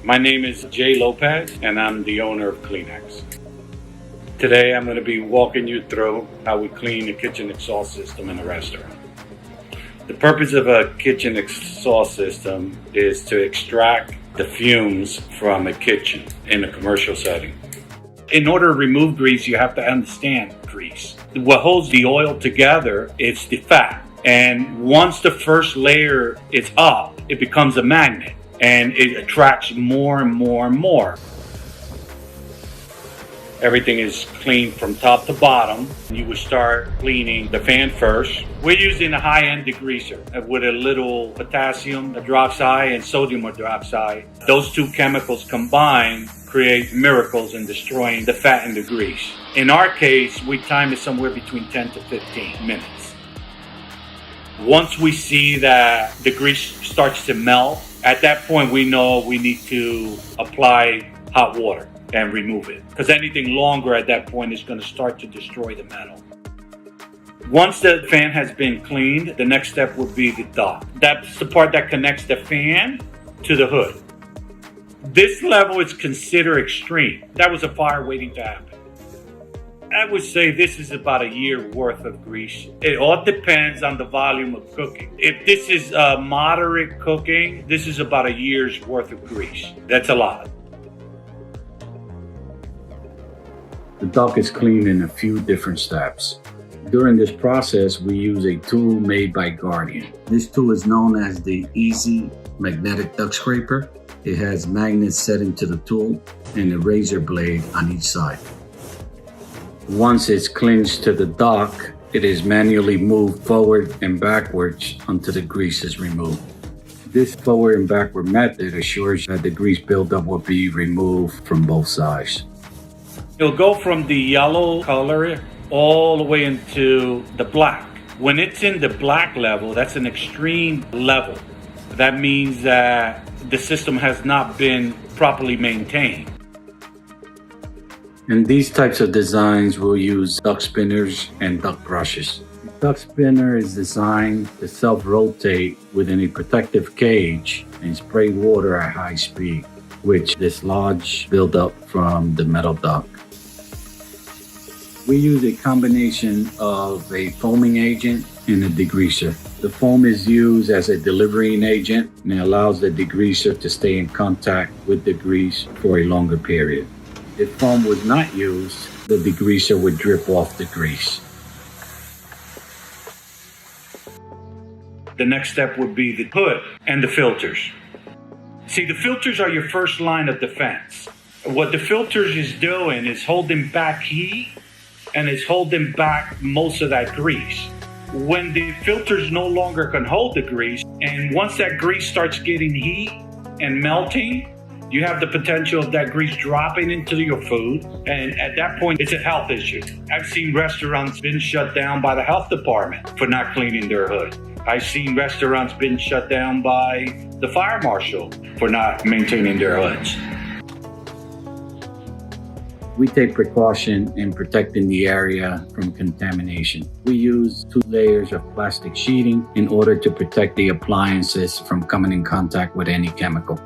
My name is Jay Lopez, and I'm the owner of Kleenex. Today, I'm going to be walking you through how we clean a kitchen exhaust system in a restaurant. The purpose of a kitchen exhaust system is to extract the fumes from a kitchen in a commercial setting. In order to remove grease, you have to understand grease. What holds the oil together is the fat. And once the first layer is up, it becomes a magnet and it attracts more and more and more. Everything is cleaned from top to bottom. You would start cleaning the fan first. We're using a high-end degreaser with a little potassium hydroxide and sodium hydroxide. Those two chemicals combined create miracles in destroying the fat and the grease. In our case, we time it somewhere between 10 to 15 minutes. Once we see that the grease starts to melt, at that point we know we need to apply hot water and remove it, because anything longer at that point is going to start to destroy the metal. Once the fan has been cleaned, the next step would be the duct. That's the part that connects the fan to the hood. This level is considered extreme. That was a fire waiting to happen. I would say this is about a year worth of grease. It all depends on the volume of cooking. If this is moderate cooking, this is about a year's worth of grease. That's a lot. The duct is cleaned in a few different steps. During this process, we use a tool made by Guardian. This tool is known as the Easy Magnetic Duct Scraper. It has magnets set into the tool and a razor blade on each side. Once it's clinched to the duct, it is manually moved forward and backwards until the grease is removed. This forward and backward method assures that the grease buildup will be removed from both sides. It'll go from the yellow color all the way into the black. When it's in the black level, that's an extreme level. That means that the system has not been properly maintained. In these types of designs, we'll use duct spinners and duct brushes. The duct spinner is designed to self-rotate within a protective cage and spray water at high speed, which dislodge buildup from the metal duct. We use a combination of a foaming agent and a degreaser. The foam is used as a delivering agent and it allows the degreaser to stay in contact with the grease for a longer period. If foam was not used, the degreaser would drip off the grease. The next step would be the hood and the filters. See, the filters are your first line of defense. What the filters is doing is holding back heat and it's holding back most of that grease. When the filters no longer can hold the grease, and once that grease starts getting heat and melting, you have the potential of that grease dropping into your food, and at that point, it's a health issue. I've seen restaurants been shut down by the health department for not cleaning their hood. I've seen restaurants been shut down by the fire marshal for not maintaining their hoods. We take precaution in protecting the area from contamination. We use 2 layers of plastic sheeting in order to protect the appliances from coming in contact with any chemical.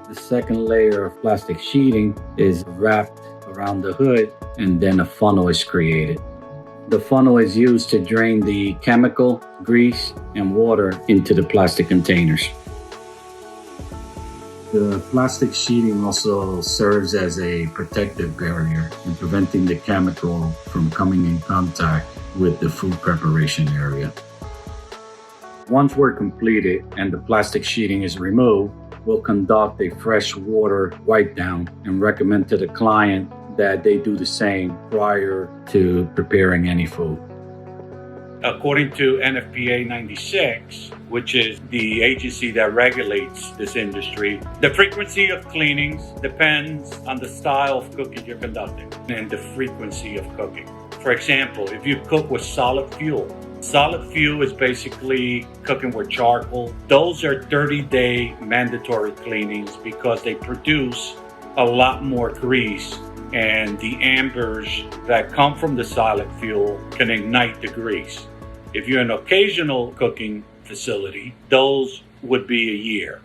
The second layer of plastic sheeting is wrapped around the hood, and then a funnel is created. The funnel is used to drain the chemical, grease, and water into the plastic containers. The plastic sheeting also serves as a protective barrier in preventing the chemical from coming in contact with the food preparation area. Once we're completed and the plastic sheeting is removed, we'll conduct a fresh water wipe down and recommend to the client that they do the same prior to preparing any food. According to NFPA 96, which is the agency that regulates this industry, the frequency of cleanings depends on the style of cooking you're conducting and the frequency of cooking. For example, if you cook with solid fuel is basically cooking with charcoal. Those are 30-day mandatory cleanings because they produce a lot more grease, and the ambers that come from the solid fuel can ignite the grease. If you're an occasional cooking facility, those would be a year.